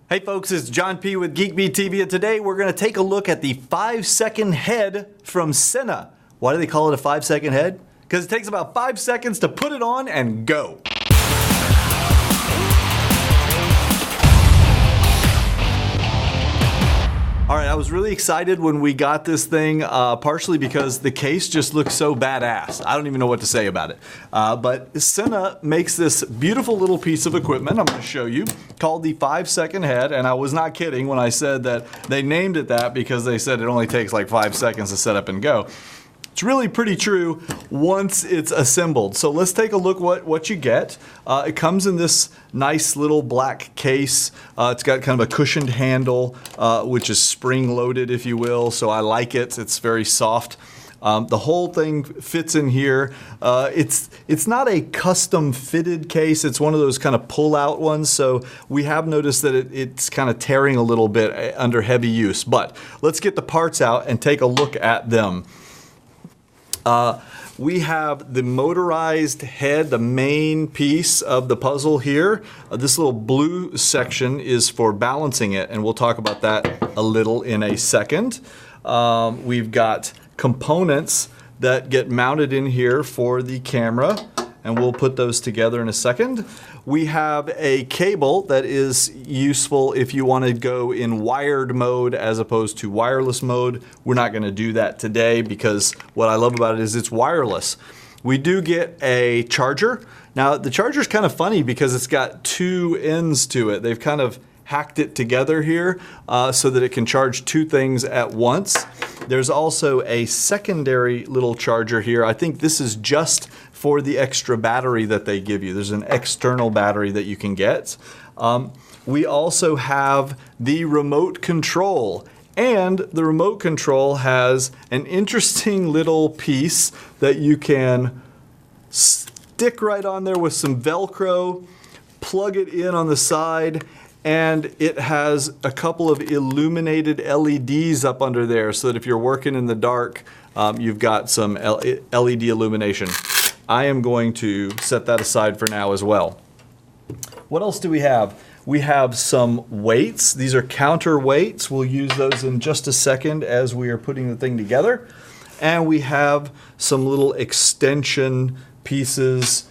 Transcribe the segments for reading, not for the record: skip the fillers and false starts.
Hey folks, it's John P. with Geek Beat TV, and today we're going to take a look at the 5-second head from Senna. Why do they call it a 5-second head? Because it takes about 5 seconds to put it on and go. All right, I was really excited when we got this thing, partially because the case just looks so badass. I don't even know what to say about it. But Senna makes this beautiful little piece of equipment I'm going to show you called the 5-second head, and I was not kidding when I said that they named it that because they said it only takes like 5 seconds to set up and go. It's really pretty true once it's assembled. So let's take a look what you get. It comes in this nice little black case. It's got kind of a cushioned handle, which is spring-loaded, if you will. So I like it. It's very soft. The whole thing fits in here. It's not a custom-fitted case. It's one of those kind of pull-out ones. So we have noticed that it's kind of tearing a little bit under heavy use. But let's get the parts out and take a look at them. We have the motorized head, the main piece of the puzzle here. This little blue section is for balancing it, and we'll talk about that a little in a second. We've got components that get mounted in here for the camera, and we'll put those together in a second. We have a cable that is useful if you want to go in wired mode as opposed to wireless mode. We're not going to do that today because what I love about it is it's wireless. We do get a charger. Now the charger is kind of funny because it's got two ends to it. They've kind of hacked it together here so that it can charge two things at once. There's also a secondary little charger here. I think this is just for the extra battery that they give you. There's an external battery that you can get. We also have the remote control, and the remote control has an interesting little piece that you can stick right on there with some Velcro, plug it in on the side, and it has a couple of illuminated LEDs up under there so that if you're working in the dark, you've got some LED illumination. I am going to set that aside for now as well. What else do we have? We have some weights. These are counterweights. We'll use those in just a second as we are putting the thing together. And we have some little extension pieces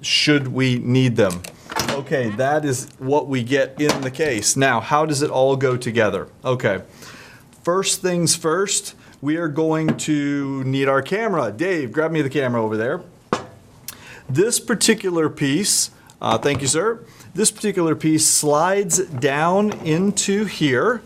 should we need them. Okay, that is what we get in the case. Now, how does it all go together? Okay, first things first, we are going to need our camera. Dave, grab me the camera over there. This particular piece, thank you, sir. This particular piece slides down into here,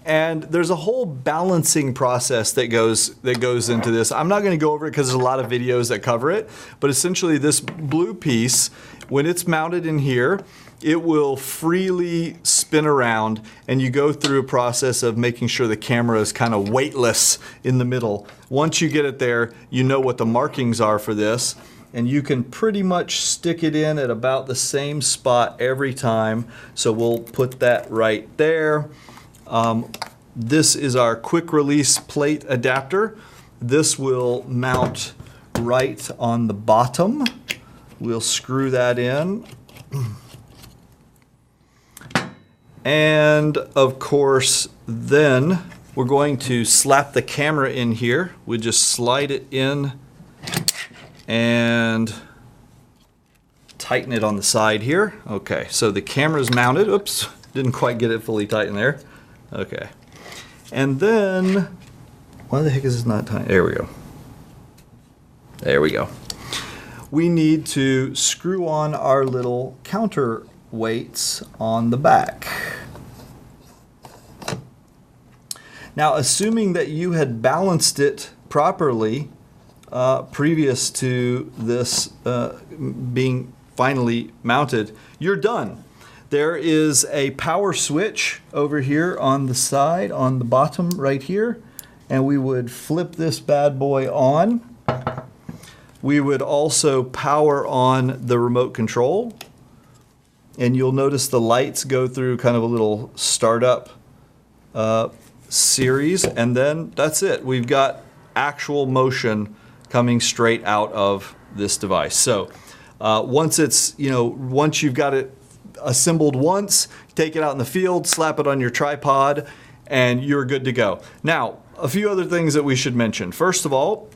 and there's a whole balancing process that goes into this. I'm not going to go over it because there's a lot of videos that cover it, but essentially this blue piece, when it's mounted in here, it will freely spin around, and you go through a process of making sure the camera is kind of weightless in the middle. Once you get it there, you know what the markings are for this, and you can pretty much stick it in at about the same spot every time. So we'll put that right there. This is our quick release plate adapter. This will mount right on the bottom. We'll screw that in. And of course, then we're going to slap the camera in here. We just slide it in and tighten it on the side here. Okay, so the camera's mounted. Oops, didn't quite get it fully tight in there. Okay. And then, why the heck is this not tight? There we go. There we go. We need to screw on our little counterweights on the back. Now, assuming that you had balanced it properly previous to this being finally mounted, you're done. There is a power switch over here on the side, on the bottom right here, and we would flip this bad boy on. We would also power on the remote control, and you'll notice the lights go through kind of a little startup series, and then that's it. We've got actual motion coming straight out of this device. So Once it's, once you've got it assembled once, take it out in the field, slap it on your tripod, and you're good to go. Now, a few other things that we should mention. First of all,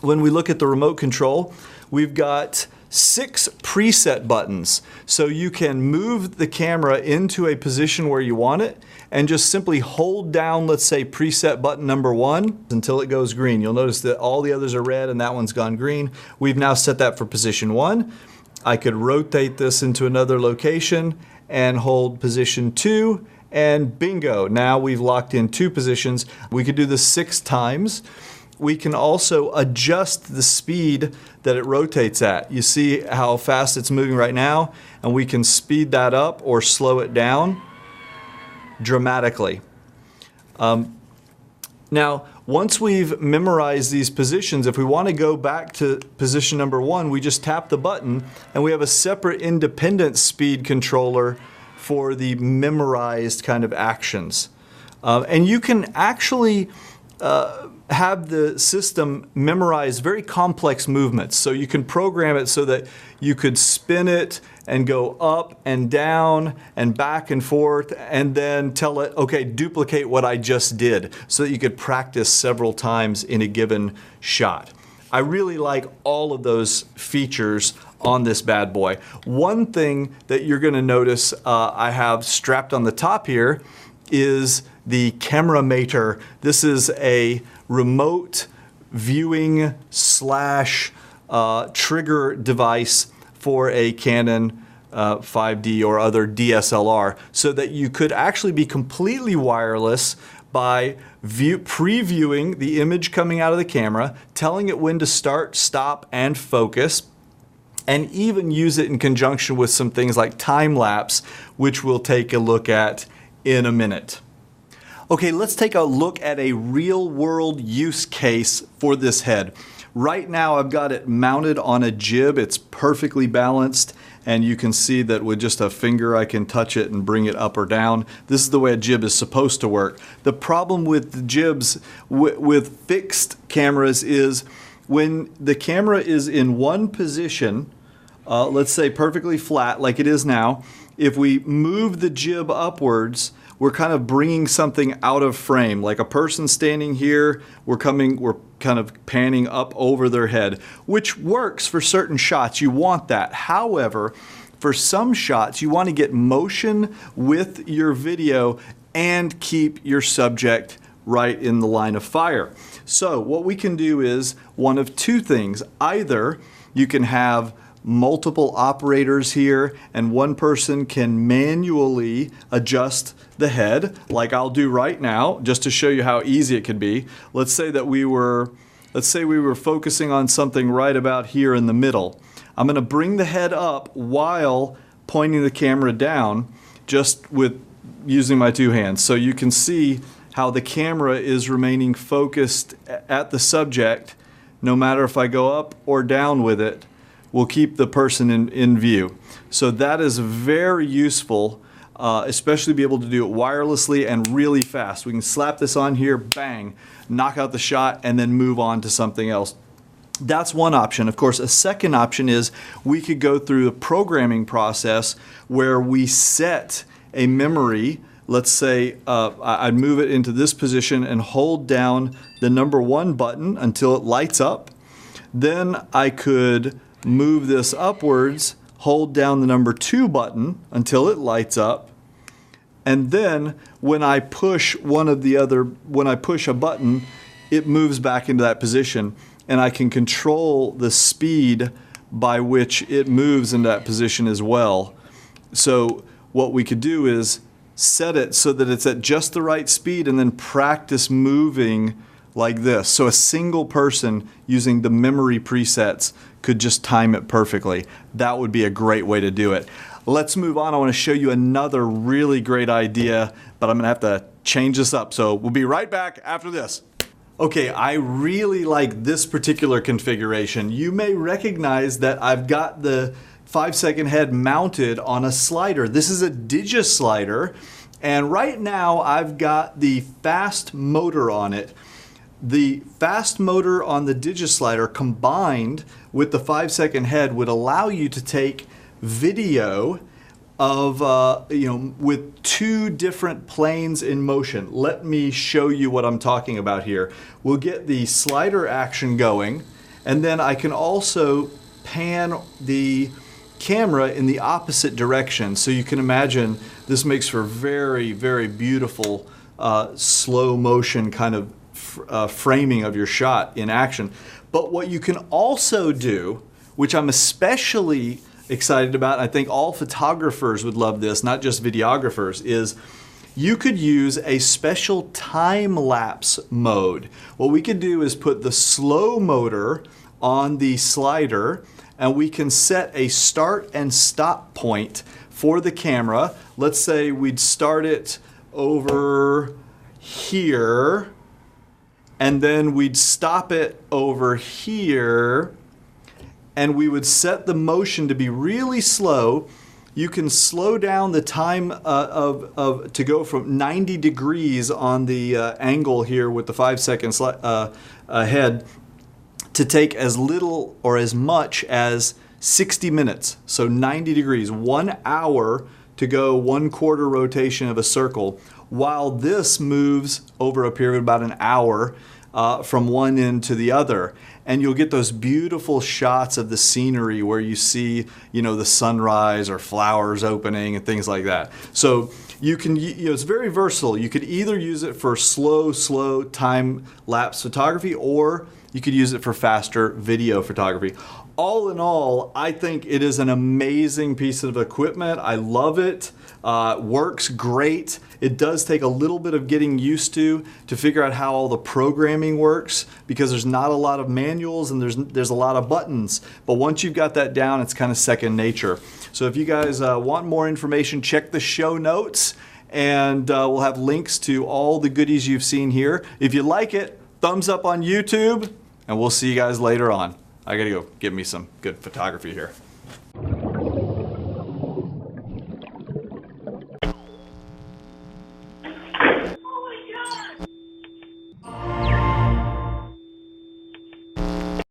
when we look at the remote control, we've got 6 preset buttons. So you can move the camera into a position where you want it and just simply hold down, let's say, preset button number 1 until it goes green. You'll notice that all the others are red and that one's gone green. We've now set that for position 1. I could rotate this into another location and hold position 2, and bingo, now we've locked in 2 positions. We could do this 6 times. We can also adjust the speed that it rotates at. You see how fast it's moving right now, and we can speed that up or slow it down dramatically. Now, once we've memorized these positions, if we want to go back to position number 1, we just tap the button, and we have a separate independent speed controller for the memorized kind of actions. And you can actually have the system memorize very complex movements. So you can program it so that you could spin it and go up and down and back and forth, and then tell it, okay, duplicate what I just did, so that you could practice several times in a given shot. I really like all of those features on this bad boy. One thing that you're going to notice I have strapped on the top here is the camera mater. This is a remote viewing / trigger device for a Canon 5D or other DSLR, so that you could actually be completely wireless by previewing the image coming out of the camera, telling it when to start, stop, and focus, and even use it in conjunction with some things like time lapse, which we'll take a look at in a minute. Okay, let's take a look at a real world use case for this head. Right now I've got it mounted on a jib. It's perfectly balanced, and you can see that with just a finger I can touch it and bring it up or down. This is the way a jib is supposed to work. The problem with the jibs with fixed cameras is when the camera is in one position, let's say perfectly flat like it is now, if we move the jib upwards, we're kind of bringing something out of frame. Like a person standing here, we're kind of panning up over their head, which works for certain shots. You want that. However, for some shots, you want to get motion with your video and keep your subject right in the line of fire. So what we can do is one of 2 things. Either you can have multiple operators here, and one person can manually adjust the head, like I'll do right now, just to show you how easy it could be. Let's say we were focusing on something right about here in the middle. I'm going to bring the head up while pointing the camera down, just with using my 2 hands. So you can see how the camera is remaining focused at the subject, no matter if I go up or down with it. Will keep the person in view. So that is very useful, especially to be able to do it wirelessly and really fast. We can slap this on here, bang, knock out the shot, and then move on to something else. That's one option. Of course, a second option is we could go through the programming process where we set a memory. Let's say I'd move it into this position and hold down the number 1 button until it lights up. Then I could move this upwards, hold down the number 2 button until it lights up, and then when I push a button, it moves back into that position, and I can control the speed by which it moves in that position as well. So what we could do is set it so that it's at just the right speed and then practice moving like this. So a single person using the memory presets could just time it perfectly. That would be a great way to do it. Let's move on. I want to show you another really great idea, but I'm going to have to change this up. So we'll be right back after this. Okay, I really like this particular configuration. You may recognize that I've got the 5-second head mounted on a slider. This is a Digis slider, and right now I've got the fast motor on it. The fast motor on the Digislider combined with the 5-second head would allow you to take video of, with 2 different planes in motion. Let me show you what I'm talking about here. We'll get the slider action going, and then I can also pan the camera in the opposite direction. So you can imagine this makes for very, very beautiful slow motion kind of framing of your shot in action. But what you can also do, which I'm especially excited about, I think all photographers would love this, not just videographers, is you could use a special time-lapse mode. What we could do is put the slow motor on the slider, and we can set a start and stop point for the camera. Let's say we'd start it over here, and then we'd stop it over here, and we would set the motion to be really slow. You can slow down the time to go from 90 degrees on the angle here with the 5-second head to take as little or as much as 60 minutes. So 90 degrees, 1 hour to go 1/4 rotation of a circle, while this moves over a period of about an hour from one end to the other. And you'll get those beautiful shots of the scenery where you see, the sunrise or flowers opening and things like that. So you can, it's very versatile. You could either use it for slow time-lapse photography, or you could use it for faster video photography. All in all, I think it is an amazing piece of equipment. I love it. Works great. It does take a little bit of getting used to figure out how all the programming works, because there's not a lot of manuals and there's a lot of buttons. But once you've got that down, it's kind of second nature. So if you guys want more information, check the show notes, and we'll have links to all the goodies you've seen here. If you like it, thumbs up on YouTube, and we'll see you guys later on. I gotta go get me some good photography here.